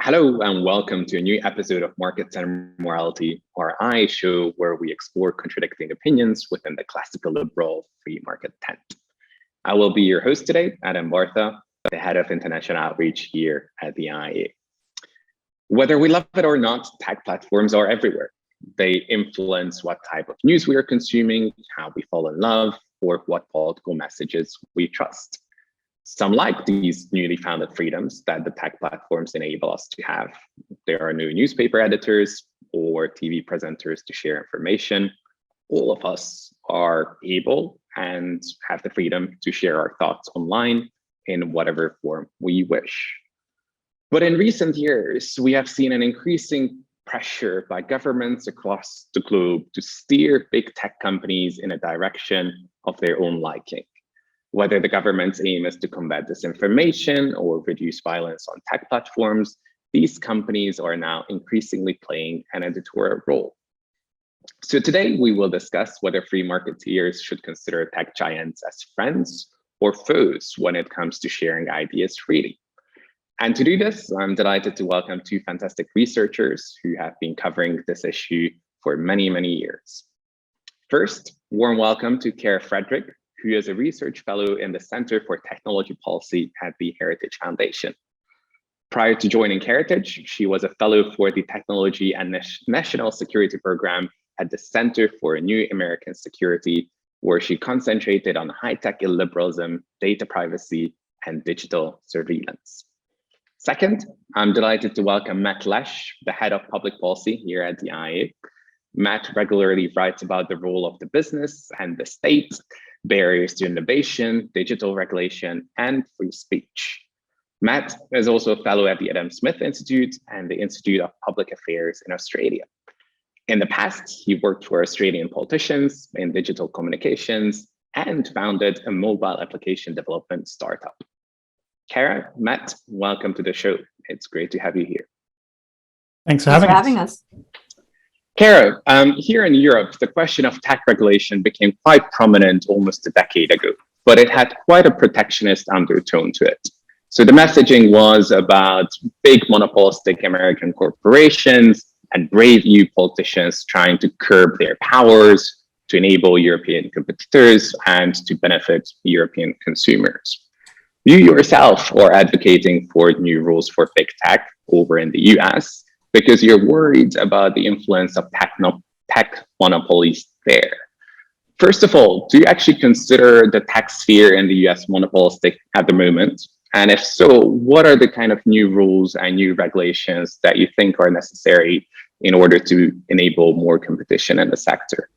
Hello and welcome to a new episode of Markets and Morality, our I show where we explore contradicting opinions within the classical liberal free market tent. I will be your host today, Bartha, the head of international outreach here at the IA. Whether we love it or not, tech platforms are everywhere. They influence what type of news we are consuming, how we fall in love, or what political messages we trust. Some like these newly founded freedoms that the tech platforms enable us to have. There are new newspaper editors or TV presenters to share information. All of us are able and have the freedom to share our thoughts online in whatever form we wish. But in recent years, we have seen an increasing pressure by governments across the globe to steer big tech companies in a direction of their own liking. Whether the government's aim is to combat disinformation or reduce violence on tech platforms, these companies are now increasingly playing an editorial role. So today we will discuss whether free marketeers should consider tech giants as friends or foes when it comes to sharing ideas freely. And to do this, I'm delighted to welcome two fantastic researchers who have been covering this issue for many, many years. First, warm welcome to Kara Frederick, who is a research fellow in the Center for Technology Policy at the Heritage Foundation. Prior to joining Heritage, she was a fellow for the Technology and National Security Program at the Center for New American Security, where she concentrated on high-tech illiberalism, data privacy, and digital surveillance. Second, I'm delighted to welcome Matt Lesh, the head of public policy here at the IA. Matt regularly writes about the role of the business and the state, barriers to innovation, digital regulation, and free speech. Matt is also a fellow at the Adam Smith Institute and the Institute of Public Affairs in Australia. In the past, he worked for Australian politicians in digital communications and founded a mobile application development startup. Kara, Matt, welcome to the show. It's great to have you here. Thanks for having us. Kara, here in Europe, the question of tech regulation became quite prominent almost a decade ago, but it had quite a protectionist undertone to it. So the messaging was about big monopolistic American corporations and brave EU politicians trying to curb their powers to enable European competitors and to benefit European consumers. You yourself are advocating for new rules for big tech over in the US, because you're worried about the influence of tech monopolies there. First of all, do you actually consider the tech sphere in the US monopolistic at the moment? And if so, what are the kind of new rules and new regulations that you think are necessary in order to enable more competition in the sector?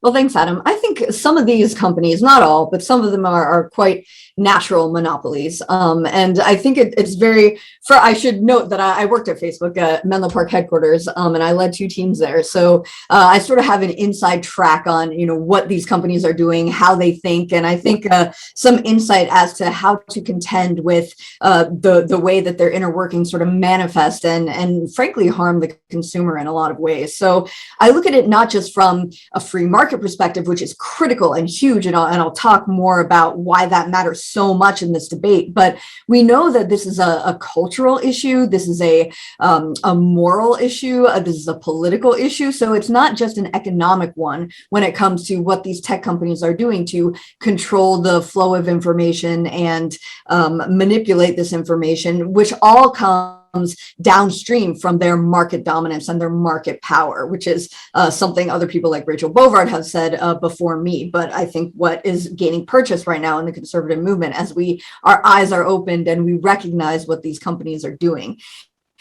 Well, thanks, Adam. I think some of these companies, not all, but some of them are quite natural monopolies. And I think it's I should note that I worked at Facebook at Menlo Park headquarters, and I led two teams there. So I sort of have an inside track on, what these companies are doing, how they think, and I think some insight as to how to contend with the way that their inner workings sort of manifest and frankly harm the consumer in a lot of ways. So I look at it not just from a free market perspective, which is critical and huge, and I'll talk more about why that matters so much in this debate. But we know that this is a cultural issue, this is a moral issue, this is a political issue. So it's not just an economic one when it comes to what these tech companies are doing to control the flow of information and manipulate this information, which all comes downstream from their market dominance and their market power, which is something other people like Rachel Bovard have said before me. But I think what is gaining purchase right now in the conservative movement as our eyes are opened and we recognize what these companies are doing.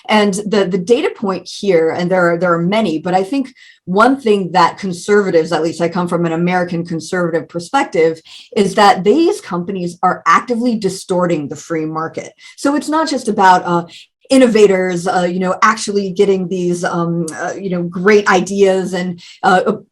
And the data point here, and there are many, but I think one thing that conservatives, at least I come from an American conservative perspective, is that these companies are actively distorting the free market. So it's not just about innovators, actually getting these, great ideas and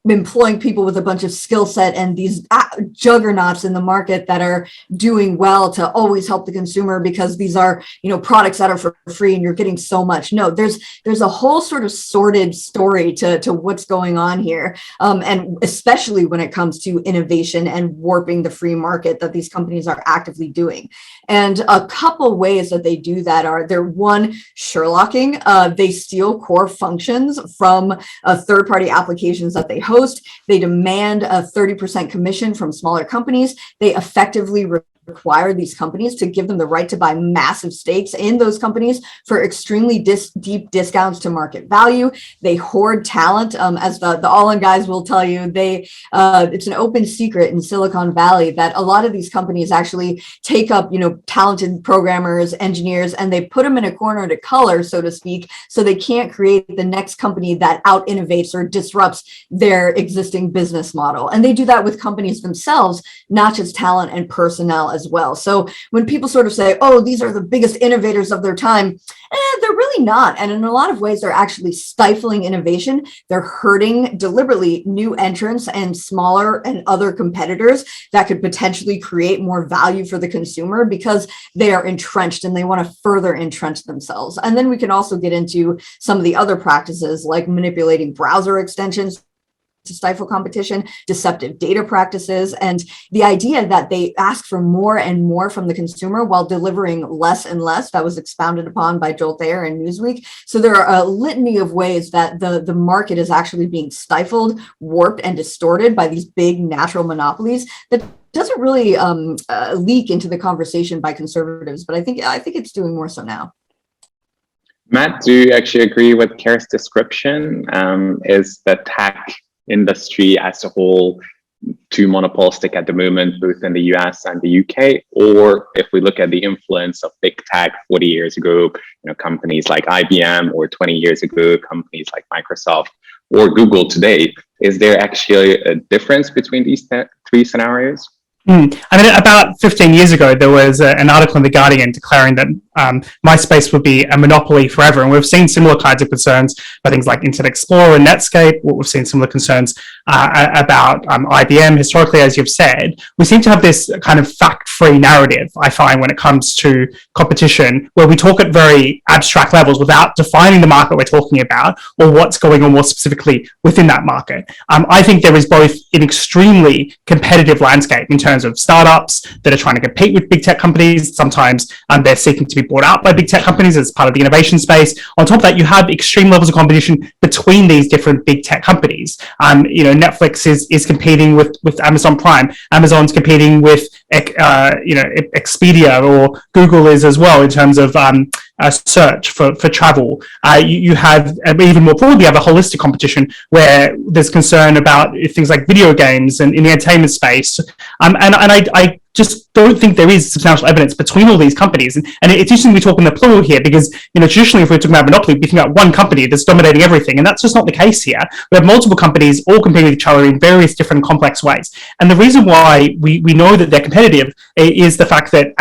employing people with a bunch of skill set and these juggernauts in the market that are doing well to always help the consumer because these are, products that are for free and you're getting so much. No, there's a whole sort of sordid story to what's going on here. And especially when it comes to innovation and warping the free market that these companies are actively doing. And a couple ways that they do that are, one on Sherlocking. They steal core functions from third-party applications that they host. They demand a 30% commission from smaller companies. They effectively require these companies to give them the right to buy massive stakes in those companies for extremely deep discounts to market value. They hoard talent, as the All-In guys will tell you. It's an open secret in Silicon Valley that a lot of these companies actually take up, talented programmers, engineers, and they put them in a corner to color, so to speak, so they can't create the next company that out innovates or disrupts their existing business model. And they do that with companies themselves, not just talent and personnel as well. So when people sort of say, oh, these are the biggest innovators of their time, they're really not. And in a lot of ways, they're actually stifling innovation. They're hurting deliberately new entrants and smaller and other competitors that could potentially create more value for the consumer because they are entrenched and they want to further entrench themselves. And then we can also get into some of the other practices like manipulating browser extensions to stifle competition, deceptive data practices, and the idea that they ask for more and more from the consumer while delivering less and less. That was expounded upon by Joel Thayer and Newsweek. So there are a litany of ways that the market is actually being stifled, warped, and distorted by these big natural monopolies that doesn't really leak into the conversation by conservatives, but I think it's doing more so now. Matt, do you actually agree with Kara's description? Is the tech industry as a whole too monopolistic at the moment, both in the US and the UK? Or if we look at the influence of big tech 40 years ago, companies like IBM, or 20 years ago, companies like Microsoft or Google today, is there actually a difference between these three scenarios? About 15 years ago, there was an article in The Guardian declaring that MySpace would be a monopoly forever. And we've seen similar kinds of concerns by things like Internet Explorer and Netscape. We've seen similar concerns about IBM. Historically, as you've said, we seem to have this kind of fact-free narrative, I find, when it comes to competition, where we talk at very abstract levels without defining the market we're talking about or what's going on more specifically within that market. I think there is both an extremely competitive landscape in terms of startups that are trying to compete with big tech companies. Sometimes they're seeking to be bought out by big tech companies as part of the innovation space. On top of that, you have extreme levels of competition between these different big tech companies. Netflix is competing with Amazon Prime. Amazon's competing with Expedia, or Google is as well in terms of search for travel. You have, even more broadly, you have a holistic competition where there's concern about things like video games and in the entertainment space. And I just don't think there is substantial evidence between all these companies. And it's interesting we talk in the plural here because, traditionally, if we're talking about monopoly, we think about one company that's dominating everything. And that's just not the case here. We have multiple companies all competing with each other in various different complex ways. And the reason why we know that they're competitive is the fact that,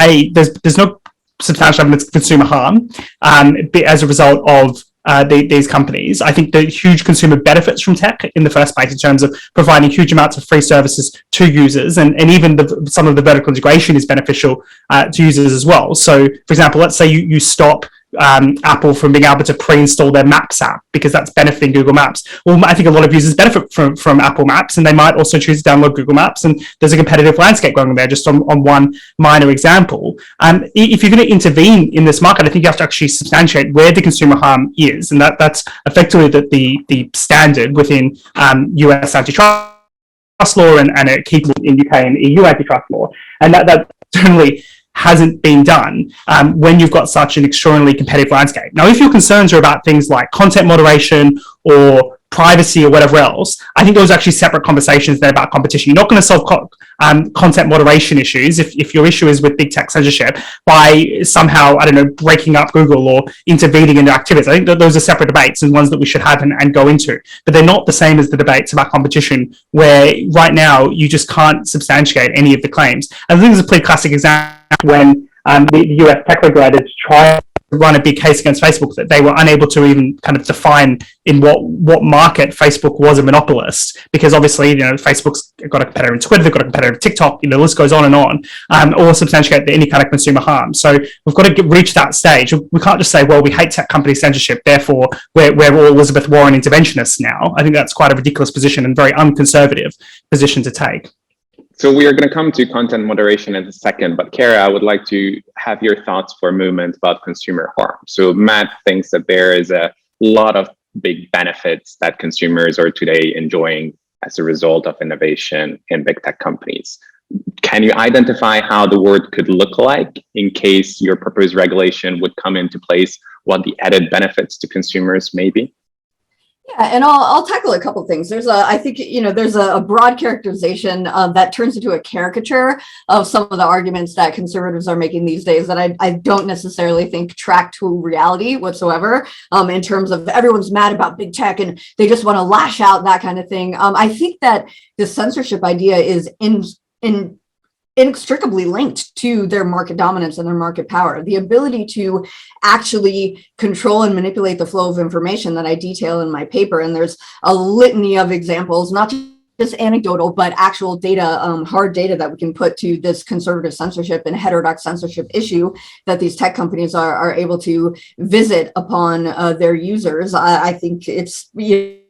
there's no substantial evidence of consumer harm as a result of these companies. I think the huge consumer benefits from tech in the first place in terms of providing huge amounts of free services to users, and even some of the vertical integration is beneficial to users as well. So, for example, let's say you stop Apple from being able to pre-install their Maps app because that's benefiting Google Maps. Well, I think a lot of users benefit from Apple Maps, and they might also choose to download Google Maps, and there's a competitive landscape going on there, just on one minor example. If you're going to intervene in this market, I think you have to actually substantiate where the consumer harm is, and that's effectively the standard within US antitrust law and a key in UK and EU antitrust law, and that certainly hasn't been done when you've got such an extraordinarily competitive landscape. Now, if your concerns are about things like content moderation or privacy or whatever else, I think those are actually separate conversations than about competition. You're not going to solve content moderation issues if your issue is with big tech censorship by somehow, breaking up Google or intervening in their activities. I think that those are separate debates and ones that we should have and go into. But they're not the same as the debates about competition, where right now you just can't substantiate any of the claims. And I think there's a pretty classic example when the US tech regulators tried to run a big case against Facebook, that they were unable to even kind of define in what market Facebook was a monopolist, because obviously, Facebook's got a competitor in Twitter, they've got a competitor in TikTok, the list goes on, or substantiate any kind of consumer harm. So we've got to reach that stage. We can't just say, well, we hate tech company censorship, therefore we're all Elizabeth Warren interventionists now. I think that's quite a ridiculous position and very unconservative position to take. So we are going to come to content moderation in a second, but Kara, I would like to have your thoughts for a moment about consumer harm. So Matt thinks that there is a lot of big benefits that consumers are today enjoying as a result of innovation in big tech companies. Can you identify how the world could look like in case your proposed regulation would come into place, what the added benefits to consumers may be? Yeah, and I'll tackle a couple things. I think, there's a broad characterization that turns into a caricature of some of the arguments that conservatives are making these days that I don't necessarily think track to reality whatsoever, in terms of everyone's mad about big tech and they just want to lash out, that kind of thing. I think that the censorship idea is inextricably linked to their market dominance and their market power. The ability to actually control and manipulate the flow of information that I detail in my paper. And there's a litany of examples, not just anecdotal, but actual data, hard data that we can put to this conservative censorship and heterodox censorship issue that these tech companies are able to visit upon their users. I think it's,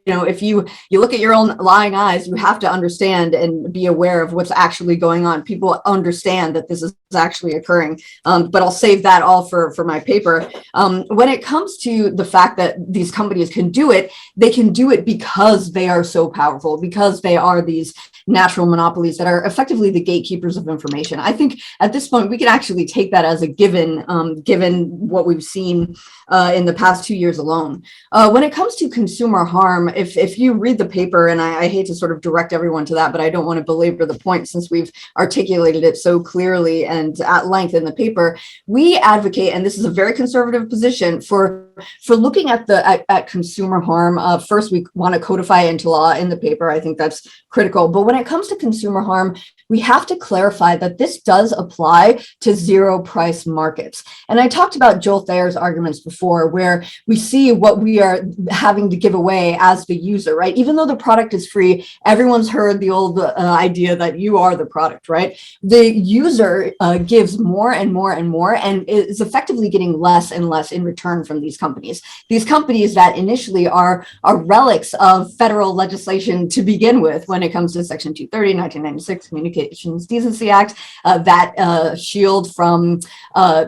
if you look at your own lying eyes, you have to understand and be aware of what's actually going on. People understand that this is actually occurring, but I'll save that all for my paper. When it comes to the fact that these companies can do it, they can do it because they are so powerful, because they are these natural monopolies that are effectively the gatekeepers of information. I think at this point, we can actually take that as a given, given what we've seen in the past 2 years alone. When it comes to consumer harm, if you read the paper, and I hate to sort of direct everyone to that, but I don't want to belabor the point since we've articulated it so clearly and at length in the paper, we advocate, and this is a very conservative position, for looking at consumer harm. First, we want to codify into law in the paper. I think that's critical. But when it comes to consumer harm, we have to clarify that this does apply to zero price markets. And I talked about Joel Thayer's arguments before, where we see what we are having to give away as the user, right? Even though the product is free, everyone's heard the old idea that you are the product, right? The user gives more and more and more, and is effectively getting less and less in return from these companies. These companies that initially are relics of federal legislation to begin with when it comes to Section 230, 1996, Communications Decency Act, that shield from,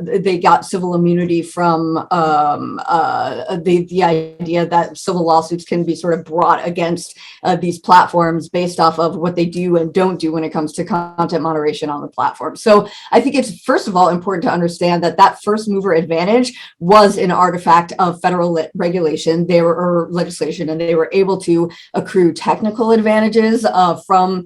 they got civil immunity from the idea that civil lawsuits can be sort of brought against these platforms based off of what they do and don't do when it comes to content moderation on the platform. So I think it's, first of all, important to understand that that first mover advantage was an artifact of federal regulation, or legislation, and they were able to accrue technical advantages from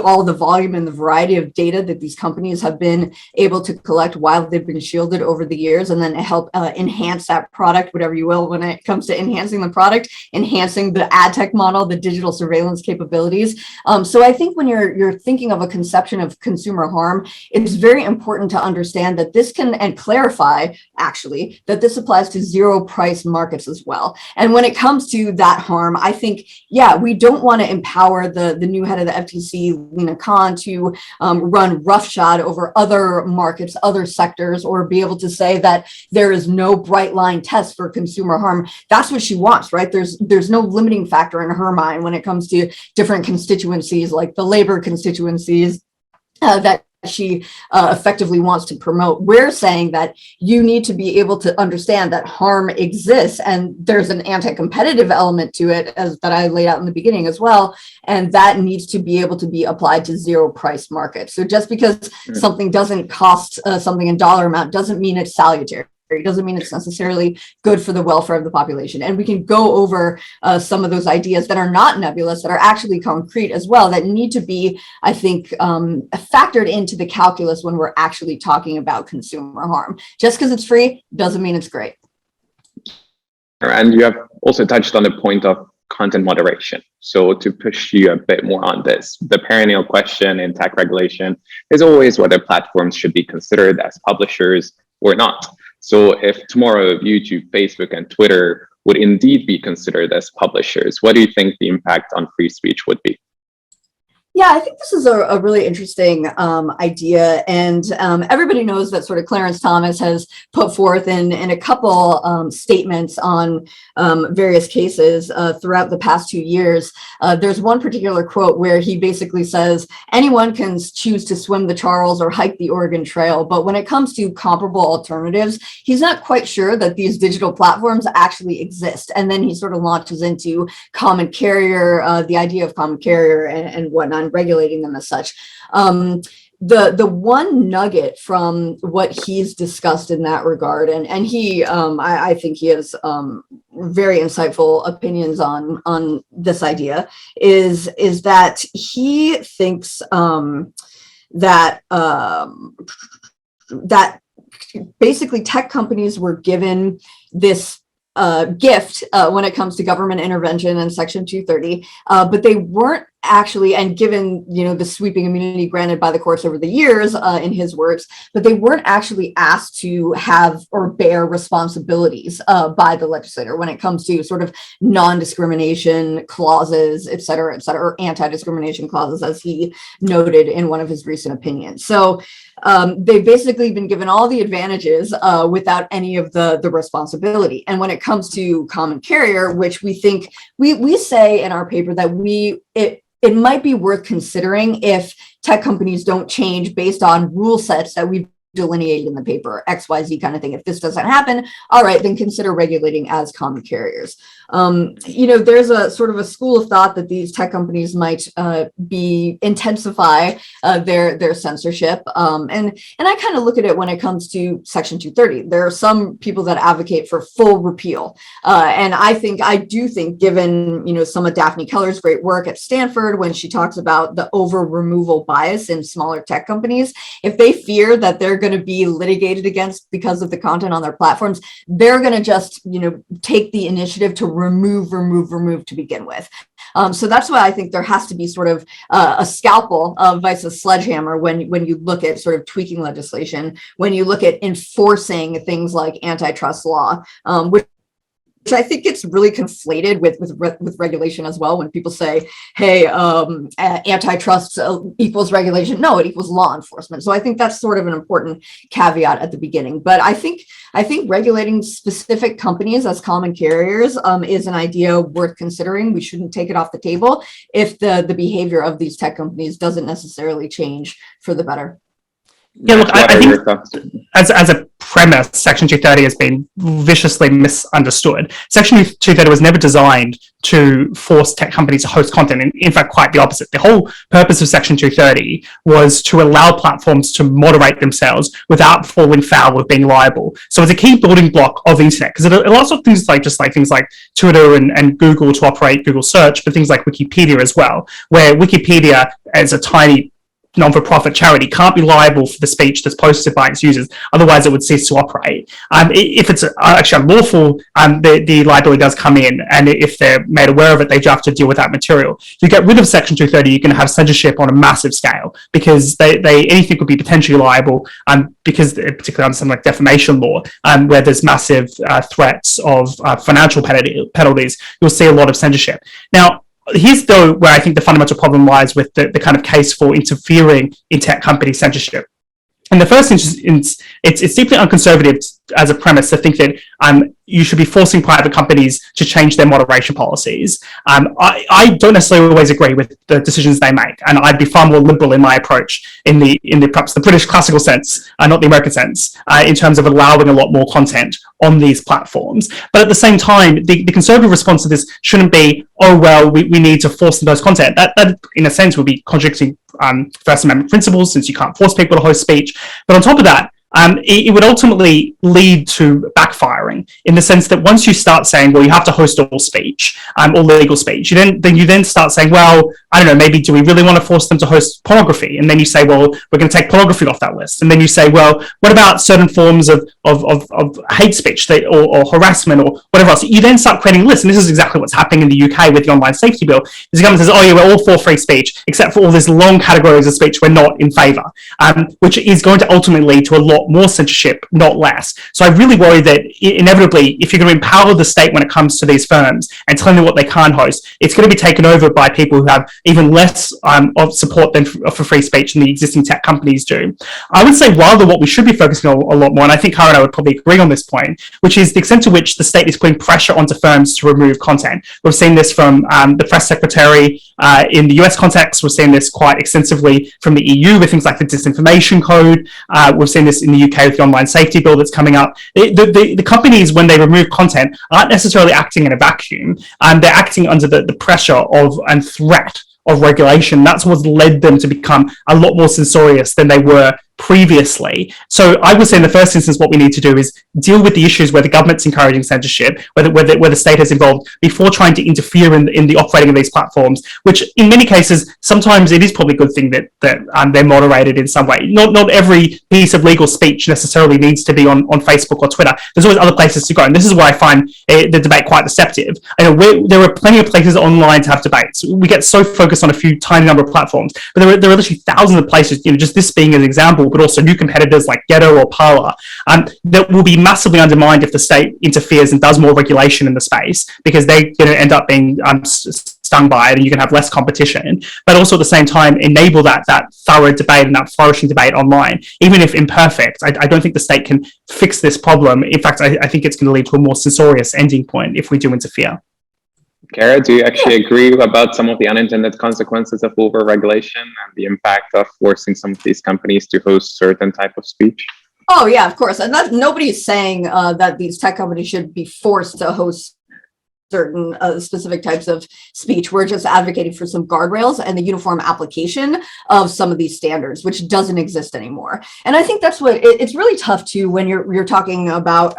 all the volume and the variety of data that these companies have been able to collect while they've been shielded over the years, and then help enhance that product, whatever you will, when it comes to enhancing the product, enhancing the ad tech model, the digital surveillance capabilities. So I think when you're thinking of a conception of consumer harm, it's very important to understand that this can, and clarify actually, that this applies to zero price markets as well. And when it comes to that harm, I think, yeah, we don't want to empower the new head of the FTC, Lena Khan, to run roughshod over other markets, other sectors, or be able to say that there is no bright line test for consumer harm. That's what she wants, right? There's no limiting factor in her mind when it comes to different constituencies, like the labor constituencies that she effectively wants to promote. We're saying that you need to be able to understand that harm exists, and there's an anti-competitive element to it, as that I laid out in the beginning as well, and that needs to be able to be applied to zero price markets. So just because something doesn't cost something in dollar amount doesn't mean it's salutary. It doesn't mean it's necessarily good for the welfare of the population. And we can go over some of those ideas that are not nebulous, that are actually concrete as well, that need to be, I think, factored into the calculus when we're actually talking about consumer harm. Just because it's free doesn't mean it's great. And you have also touched on the point of content moderation. So to push you a bit more on this, the perennial question in tech regulation is always whether platforms should be considered as publishers or not. So if tomorrow YouTube, Facebook, and Twitter would indeed be considered as publishers, what do you think the impact on free speech would be? Yeah, I think this is a really interesting idea, and everybody knows that sort of Clarence Thomas has put forth in a couple statements on various cases throughout the past 2 years. There's one particular quote where he basically says, anyone can choose to swim the Charles or hike the Oregon Trail, but when it comes to comparable alternatives, he's not quite sure that these digital platforms actually exist. And then he sort of launches into common carrier, the idea of common carrier and whatnot, and regulating them as such. The one nugget from what he's discussed in that regard, and he, I think he has very insightful opinions on this idea, is that he thinks that basically tech companies were given this gift when it comes to government intervention in Section 230, but they weren't actually, and given the sweeping immunity granted by the courts over the years, in his words, but they weren't actually asked to have or bear responsibilities by the legislator when it comes to sort of non-discrimination clauses, et cetera, or anti-discrimination clauses, as he noted in one of his recent opinions. So they've basically been given all the advantages without any of the responsibility. And when it comes to common carrier, which we think, we say in our paper that it might be worth considering if tech companies don't change based on rule sets that we've delineated in the paper, XYZ kind of thing. If this doesn't happen, all right, then consider regulating as common carriers. There's a sort of a school of thought that these tech companies might intensify their censorship. And I kind of look at it when it comes to Section 230. There are some people that advocate for full repeal. And I do think, given, some of Daphne Keller's great work at Stanford, when she talks about the over removal bias in smaller tech companies, if they fear that they're going to be litigated against because of the content on their platforms, they're going to just, take the initiative to remove to begin with. So that's why I think there has to be sort of a scalpel versus a sledgehammer when you look at sort of tweaking legislation, when you look at enforcing things like antitrust law, which I think it's really conflated with regulation as well. When people say, hey, antitrust equals regulation. No, it equals law enforcement. So I think that's sort of an important caveat at the beginning. But I think regulating specific companies as common carriers is an idea worth considering. We shouldn't take it off the table if the behavior of these tech companies doesn't necessarily change for the better. Yeah, look, I think as a premise, Section 230 has been viciously misunderstood. Section 230 was never designed to force tech companies to host content. In fact, quite the opposite. The whole purpose of Section 230 was to allow platforms to moderate themselves without falling foul of being liable. So it's a key building block of the internet, because it allows of things like things like Twitter and Google to operate Google search, but things like Wikipedia as well, where Wikipedia, as a tiny non-for-profit charity, can't be liable for the speech that's posted by its users. Otherwise, it would cease to operate. If it's actually unlawful, the liability does come in, and if they're made aware of it, they do have to deal with that material. If you get rid of Section 230, you can have censorship on a massive scale, because anything could be potentially liable, because particularly under something like defamation law, where there's massive threats of financial penalties, you'll see a lot of censorship. Now, here's though where I think the fundamental problem lies with the kind of case for interfering in tech company censorship. In the first instance, it's deeply unconservative as a premise to think that you should be forcing private companies to change their moderation policies. I don't necessarily always agree with the decisions they make, and I'd be far more liberal in my approach in perhaps the British classical sense, not the American sense, in terms of allowing a lot more content on these platforms. But at the same time, the conservative response to this shouldn't be, oh well, we need to force those content. That in a sense would be contradicting First Amendment principles, since you can't force people to host speech. But on top of that, it would ultimately lead to backfiring, in the sense that once you start saying, well, you have to host all speech, all legal speech, you then start saying, well, I don't know, maybe do we really want to force them to host pornography? And then you say, well, we're going to take pornography off that list. And then you say, well, what about certain forms of hate speech or harassment or whatever else? You then start creating lists. And this is exactly what's happening in the UK with the Online Safety Bill. The government says, oh yeah, we're all for free speech, except for all these long categories of speech we're not in favour, which is going to ultimately lead to a lot lot more censorship, not less. So I really worry that inevitably, if you're going to empower the state when it comes to these firms and telling them what they can't host, it's going to be taken over by people who have even less of support than for free speech than the existing tech companies do. I would say rather what we should be focusing on a lot more, and I think Kara and I would probably agree on this point, which is the extent to which the state is putting pressure onto firms to remove content. We've seen this from the press secretary in the US context. We've seen this quite extensively from the EU with things like the disinformation code. We've seen this in the UK with the online safety bill that's coming up. The companies, when they remove content, aren't necessarily acting in a vacuum. They're acting under the pressure of and threat of regulation. That's what's led them to become a lot more censorious than they were previously. So I would say in the first instance, what we need to do is deal with the issues where the government's encouraging censorship, where the state is involved, before trying to interfere in the operating of these platforms, which in many cases, sometimes it is probably a good thing that they're moderated in some way. Not every piece of legal speech necessarily needs to be on Facebook or Twitter. There's always other places to go. And this is why I find the debate quite deceptive. I know there are plenty of places online to have debates. We get so focused on a few tiny number of platforms, but there are literally thousands of places, just this being an example, but also new competitors like Ghetto or Parler, that will be massively undermined if the state interferes and does more regulation in the space, because they're going to end up being stung by it, and you can have less competition, but also at the same time enable that thorough debate and that flourishing debate online, even if imperfect. I don't think the state can fix this problem. In fact, I think it's going to lead to a more censorious ending point if we do interfere. Kara, do you actually agree about some of the unintended consequences of over-regulation and the impact of forcing some of these companies to host certain type of speech? Oh yeah, of course. And nobody's saying that these tech companies should be forced to host certain specific types of speech. We're just advocating for some guardrails and the uniform application of some of these standards, which doesn't exist anymore. And I think that's what it's really tough too when you're talking about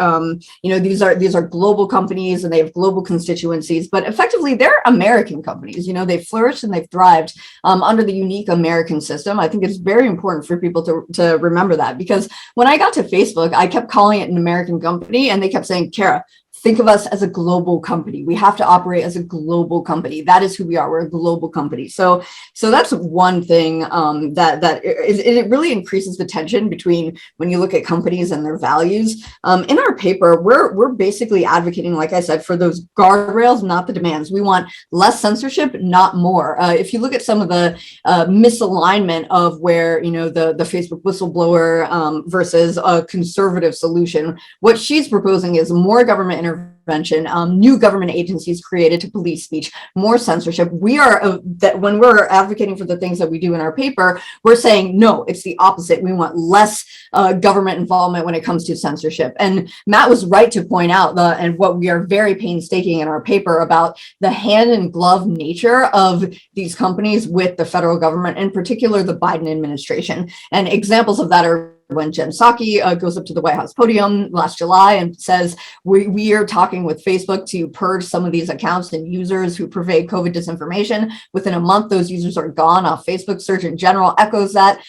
these are global companies and they have global constituencies, but effectively they're American companies. They've flourished and they've thrived under the unique American system. I think it's very important for people to remember that, because when I got to Facebook, I kept calling it an American company and they kept saying, Kara, think of us as a global company. We have to operate as a global company. That is who we are. We're a global company. So that's one thing that it really increases the tension between when you look at companies and their values. In our paper, we're basically advocating, like I said, for those guardrails, not the demands. We want less censorship, not more. If you look at some of the misalignment of where the Facebook whistleblower versus a conservative solution, what she's proposing is more government intervention, new government agencies created to police speech, more censorship. We are that when we're advocating for the things that we do in our paper, we're saying no, it's the opposite. We want less government involvement when it comes to censorship. And Matt was right to point out and what we are very painstaking in our paper about the hand in glove nature of these companies with the federal government, in particular the Biden administration. And examples of that are when Jen Psaki goes up to the White House podium last July and says, we are talking with Facebook to purge some of these accounts and users who purvey COVID disinformation. Within a month, those users are gone off Facebook. Surgeon General echoes that.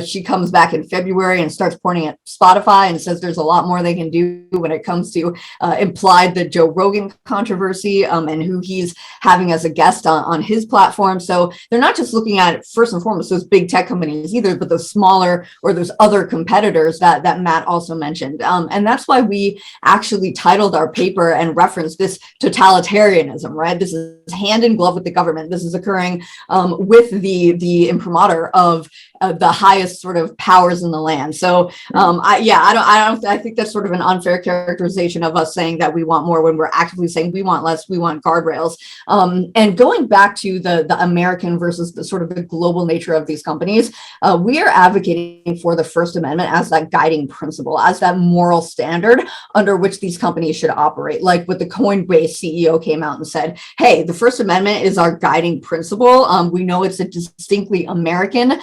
She comes back in February and starts pointing at Spotify and says there's a lot more they can do when it comes to implied the Joe Rogan controversy and who he's having as a guest on his platform. So they're not just looking at, first and foremost, those big tech companies either, but those smaller or those other competitors that Matt also mentioned. And that's why we actually titled our paper and referenced this totalitarianism, right? This is hand in glove with the government. This is occurring with the imprimatur of the highest sort of powers in the land. So I think that's sort of an unfair characterization of us saying that we want more when we're actively saying we want less, we want guardrails. And going back to the American versus the sort of the global nature of these companies, we are advocating for the First Amendment as that guiding principle, as that moral standard under which these companies should operate. Like what the Coinbase CEO came out and said, hey, the First Amendment is our guiding principle. We know it's a distinctly American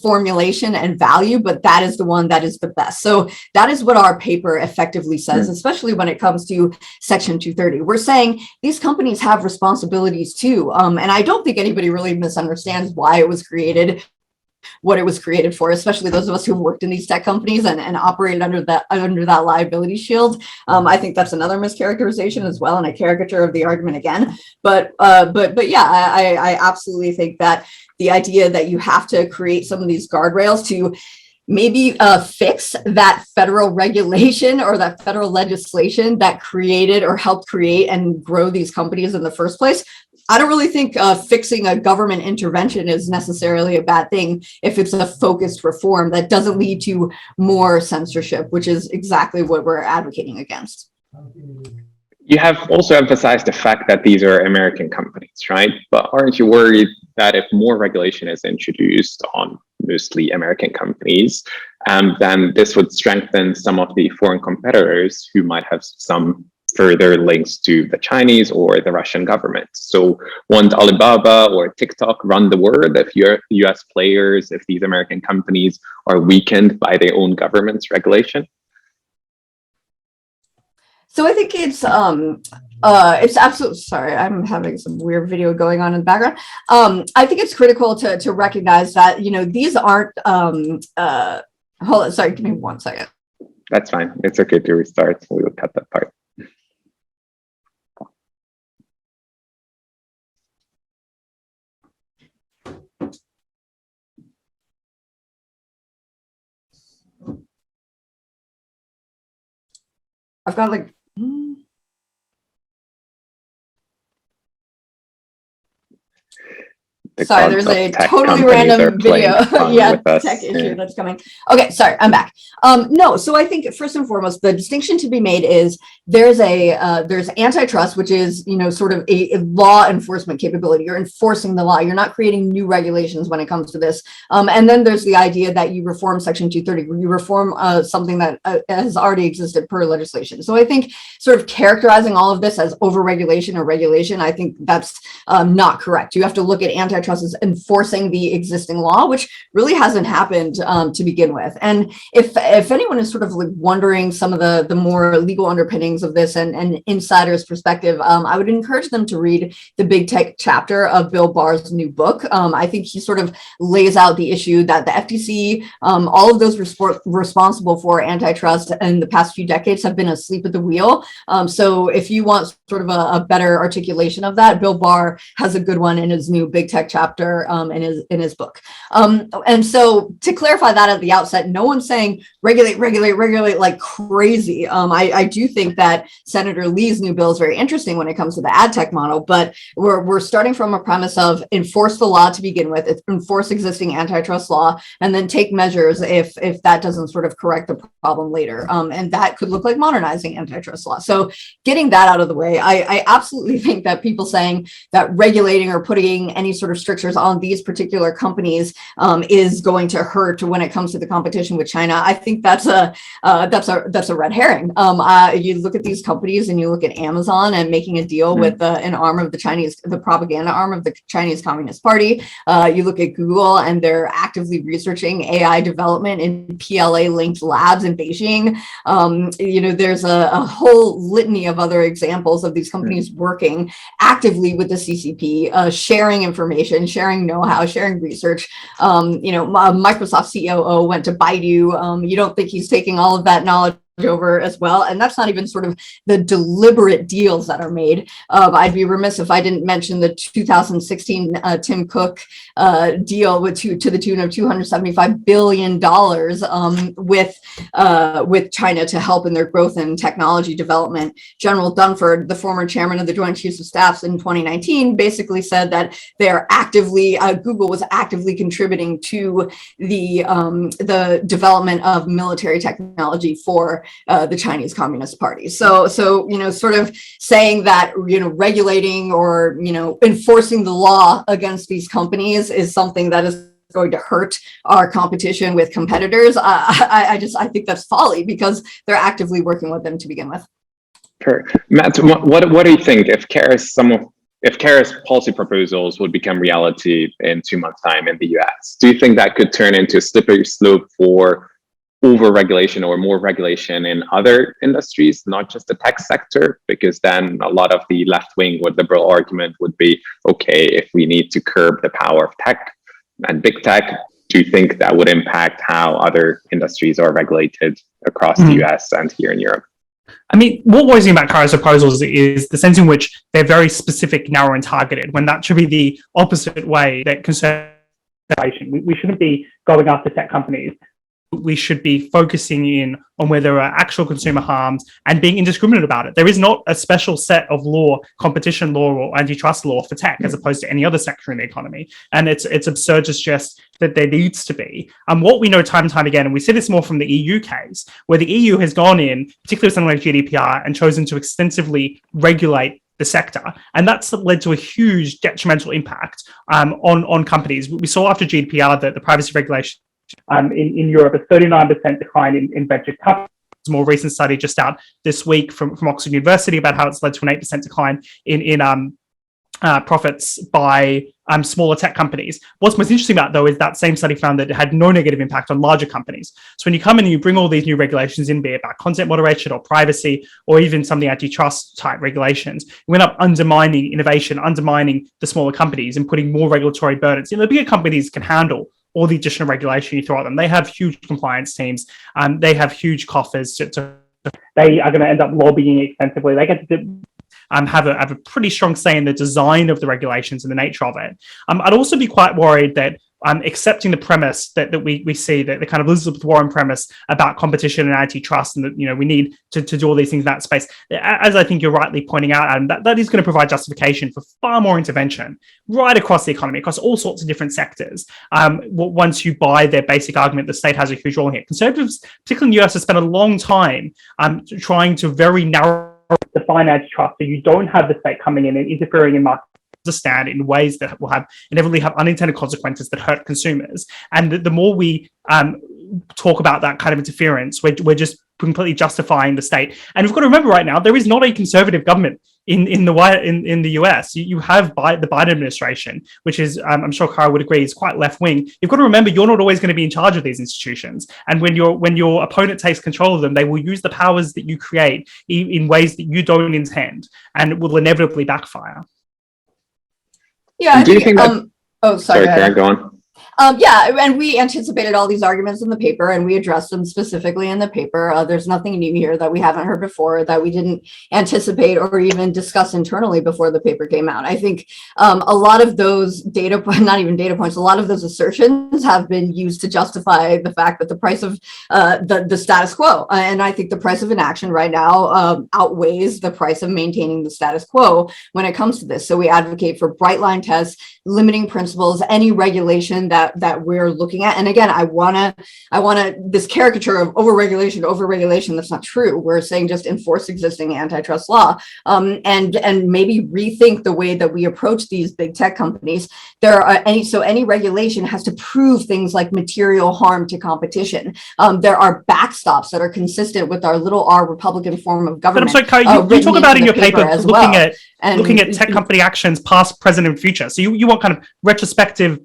formulation and value, but that is the one that is the best. So that is what our paper effectively says, especially when it comes to Section 230. We're saying these companies have responsibilities too. And I don't think anybody really misunderstands why it was created, what it was created for, especially those of us who've worked in these tech companies and operated under that liability shield. I think that's another mischaracterization as well, and a caricature of the argument again. But yeah, I absolutely think that the idea that you have to create some of these guardrails to maybe fix that federal regulation or that federal legislation that created or helped create and grow these companies in the first place. I don't really think fixing a government intervention is necessarily a bad thing if it's a focused reform that doesn't lead to more censorship, which is exactly what we're advocating against. You have also emphasized the fact that these are American companies, right? But aren't you worried that if more regulation is introduced on mostly American companies, then this would strengthen some of the foreign competitors who might have some further links to the Chinese or the Russian government? So won't Alibaba or TikTok run the word if US players, if these American companies are weakened by their own government's regulation? So I think it's absolutely, sorry, I'm having some weird video going on in the background. I think it's critical to recognize that, you know, these aren't, hold on, sorry, give me 1 second. That's fine. It's okay to restart. We will cut that part. I've got like, sorry, there's a totally random video. Yeah, tech issue that's coming. Okay, sorry, I'm back. No, so I think first and foremost, the distinction to be made is there's antitrust, which is, you know, sort of a law enforcement capability. You're enforcing the law. You're not creating new regulations when it comes to this. And then there's the idea that you reform Section 230, where you reform something that has already existed per legislation. So I think sort of characterizing all of this as overregulation or regulation, I think that's not correct. You have to look at antitrust as enforcing the existing law, which really hasn't happened to begin with. And if anyone is sort of like wondering some of the more legal underpinnings of this and insider's perspective, I would encourage them to read the Big Tech chapter of Bill Barr's new book. I think he sort of lays out the issue that the FTC, all of those responsible for antitrust in the past few decades have been asleep at the wheel. So if you want sort of a better articulation of that, Bill Barr has a good one in his new Big Tech chapter in his book. And so to clarify that at the outset, no one's saying regulate like crazy. I do think that Senator Lee's new bill is very interesting when it comes to the ad tech model, but we're starting from a premise of enforce the law to begin with, enforce existing antitrust law, and then take measures if that doesn't sort of correct the problem later. And that could look like modernizing antitrust law. So getting that out of the way, I absolutely think that people saying that regulating or putting any sort of strictures on these particular companies is going to hurt when it comes to the competition with China, I think that's a red herring. You look at these companies and you look at Amazon and making a deal with an arm of the propaganda arm of the Chinese Communist Party. You look at Google and they're actively researching AI development in PLA-linked labs in Beijing. You know, there's a whole litany of other examples of these companies working actively with the CCP, sharing information, sharing know-how, sharing research. You know, Microsoft COO went to Baidu. You don't think he's taking all of that knowledge over as well, and that's not even sort of the deliberate deals that are made. I'd be remiss if I didn't mention the 2016 Tim Cook deal to the tune of $275 billion with China to help in their growth and technology development. General Dunford, the former chairman of the Joint Chiefs of Staff in 2019, basically said that they're actively Google was actively contributing to the development of military technology for the Chinese Communist Party. So, you know, sort of saying that, you know, regulating or, you know, enforcing the law against these companies is something that is going to hurt our competition with competitors. I think that's folly because they're actively working with them to begin with. Sure. Matt, what do you think if Kara's policy proposals would become reality in 2 months' time in the US? Do you think that could turn into a slippery slope for over-regulation or more regulation in other industries, not just the tech sector? Because then a lot of the left-wing or liberal argument would be, okay, if we need to curb the power of tech and big tech, do you think that would impact how other industries are regulated across the US and here in Europe? I mean, what worries me about Kara's proposals is the sense in which they're very specific, narrow, and targeted, when that should be the opposite way that concerns. We shouldn't be going after tech companies we should be focusing in on where there are actual consumer harms and being indiscriminate about it. There is not a special set of law, competition law or antitrust law for tech as opposed to any other sector in the economy. And it's absurd to suggest that there needs to be. And what we know time and time again, and we see this more from the EU case, where the EU has gone in, particularly with something like GDPR, and chosen to extensively regulate the sector, and that's led to a huge detrimental impact on companies. We saw after GDPR that the privacy regulation in Europe, a 39% decline in venture capital. A more recent study just out this week from Oxford University about how it's led to an 8% decline in profits by smaller tech companies. What's most interesting about, though, is that same study found that it had no negative impact on larger companies. So when you come in and you bring all these new regulations in, be it about content moderation or privacy, or even some of the antitrust type regulations, you end up undermining innovation, undermining the smaller companies and putting more regulatory burdens. The bigger companies can handle all the additional regulation you throw at them. They have huge compliance teams, they have huge coffers. They are going to end up lobbying extensively. They get to have a pretty strong say in the design of the regulations and the nature of it. I'd also be quite worried that accepting the premise that we see, that the kind of Elizabeth Warren premise about competition and antitrust, and that we need to do all these things in that space, as I think you're rightly pointing out, Adam, that is going to provide justification for far more intervention right across the economy, across all sorts of different sectors. Once you buy their basic argument, the state has a huge role here. Conservatives, particularly in the US, have spent a long time trying to very narrow define antitrust, so you don't have the state coming in and interfering in market understand in ways that will inevitably have unintended consequences that hurt consumers. And the more we talk about that kind of interference, we're just completely justifying the state. And we've got to remember right now, there is not a conservative government in the US. You have the Biden administration, which is, I'm sure Kara would agree, is quite left wing. You've got to remember, you're not always going to be in charge of these institutions. And when your opponent takes control of them, they will use the powers that you create in ways that you don't intend, and it will inevitably backfire. Yeah, do you think that? Oh, sorry. Kara, go on. Yeah, and we anticipated all these arguments in the paper, and we addressed them specifically in the paper. There's nothing new here that we haven't heard before, that we didn't anticipate or even discuss internally before the paper came out. I think a lot of those not even data points, a lot of those assertions have been used to justify the fact that the price of the status quo, and I think the price of inaction right now outweighs the price of maintaining the status quo when it comes to this. So we advocate for bright line tests, limiting principles, any regulation that we're looking at. And again, I wanna this caricature of overregulation, that's not true. We're saying just enforce existing antitrust law, and maybe rethink the way that we approach these big tech companies. Any regulation has to prove things like material harm to competition. There are backstops that are consistent with our little r Republican form of government. But I'm sorry, Kara, you talk about in your paper looking at tech company actions past, present, and future. So you want kind of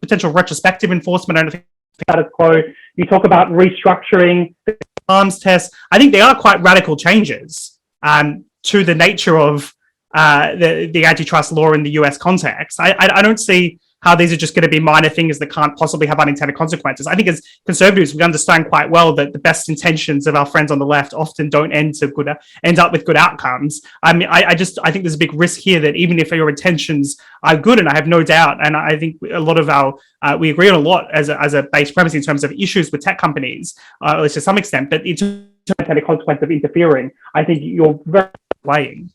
potential retrospective enforcement and status quo. You talk about restructuring arms tests. I think they are quite radical changes to the nature of the antitrust law in the US context. I don't see how these are just going to be minor things that can't possibly have unintended consequences. I think as conservatives, we understand quite well that the best intentions of our friends on the left often don't end up with good outcomes. I mean, I think there's a big risk here that even if your intentions are good, and I have no doubt, and I think a lot of we agree on a lot as a base premise in terms of issues with tech companies, at least to some extent, but it's unintended consequence of interfering. I think you're very playing.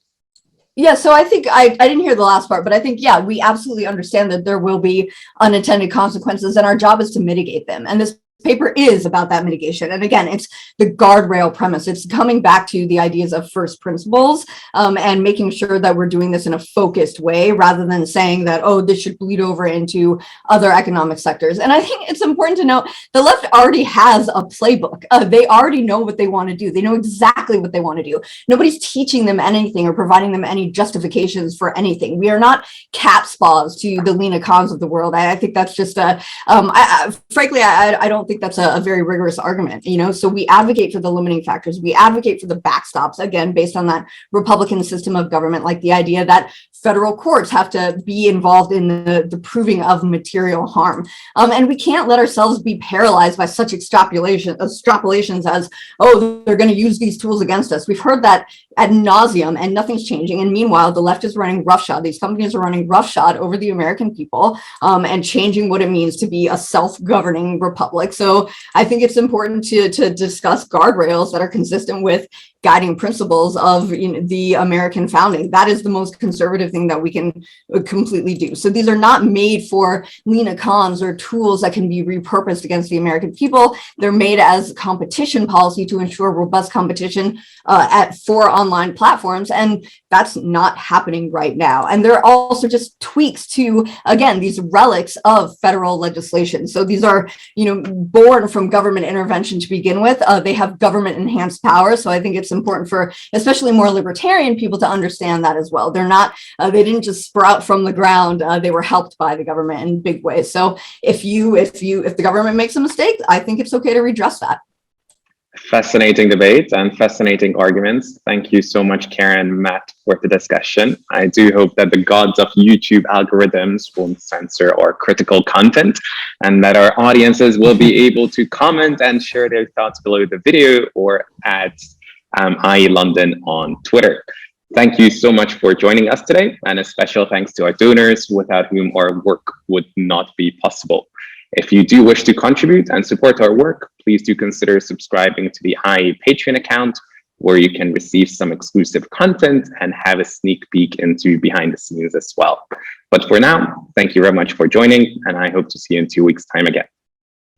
Yeah, so I think I didn't hear the last part, but I think, yeah, we absolutely understand that there will be unintended consequences, and our job is to mitigate them. And this paper is about that mitigation. And again, it's the guardrail premise. It's coming back to the ideas of first principles, and making sure that we're doing this in a focused way, rather than saying that, oh, this should bleed over into other economic sectors. And I think it's important to note the left already has a playbook. They already know what they want to do. They know exactly what they want to do. Nobody's teaching them anything or providing them any justifications for anything. We are not cat spas to the Lena Khans of the world. I think that's just frankly, I don't think that's a very rigorous argument, so we advocate for the limiting factors. We advocate for the backstops, again, based on that Republican system of government, like the idea that federal courts have to be involved in the proving of material harm. And we can't let ourselves be paralyzed by such extrapolations as, oh, they're going to use these tools against us. We've heard that ad nauseum and nothing's changing. And meanwhile, the left is running roughshod. These companies are running roughshod over the American people and changing what it means to be a self-governing republic. So I think it's important to discuss guardrails that are consistent with guiding principles of the American founding. That is the most conservative thing that we can completely do. So these are not made for Lena Khans or tools that can be repurposed against the American people. They're made as competition policy to ensure robust competition for online platforms. And that's not happening right now. And they're also just tweaks to, again, these relics of federal legislation. So these are, born from government intervention to begin with. They have government enhanced power. So I think it's important for especially more libertarian people to understand that as well. They're not, they didn't just sprout from the ground. They were helped by the government in big ways. So if the government makes a mistake, I think it's okay to redress that. Fascinating debate and fascinating arguments. Thank you so much, Kara and Matt, for the discussion. I do hope that the gods of YouTube algorithms won't censor our critical content and that our audiences will be able to comment and share their thoughts below the video or at IE London on Twitter. Thank you so much for joining us today, and a special thanks to our donors without whom our work would not be possible. If you do wish to contribute and support our work, please do consider subscribing to the IE Patreon account, where you can receive some exclusive content and have a sneak peek into behind the scenes as well. But for now, thank you very much for joining, and I hope to see you in 2 weeks' time again.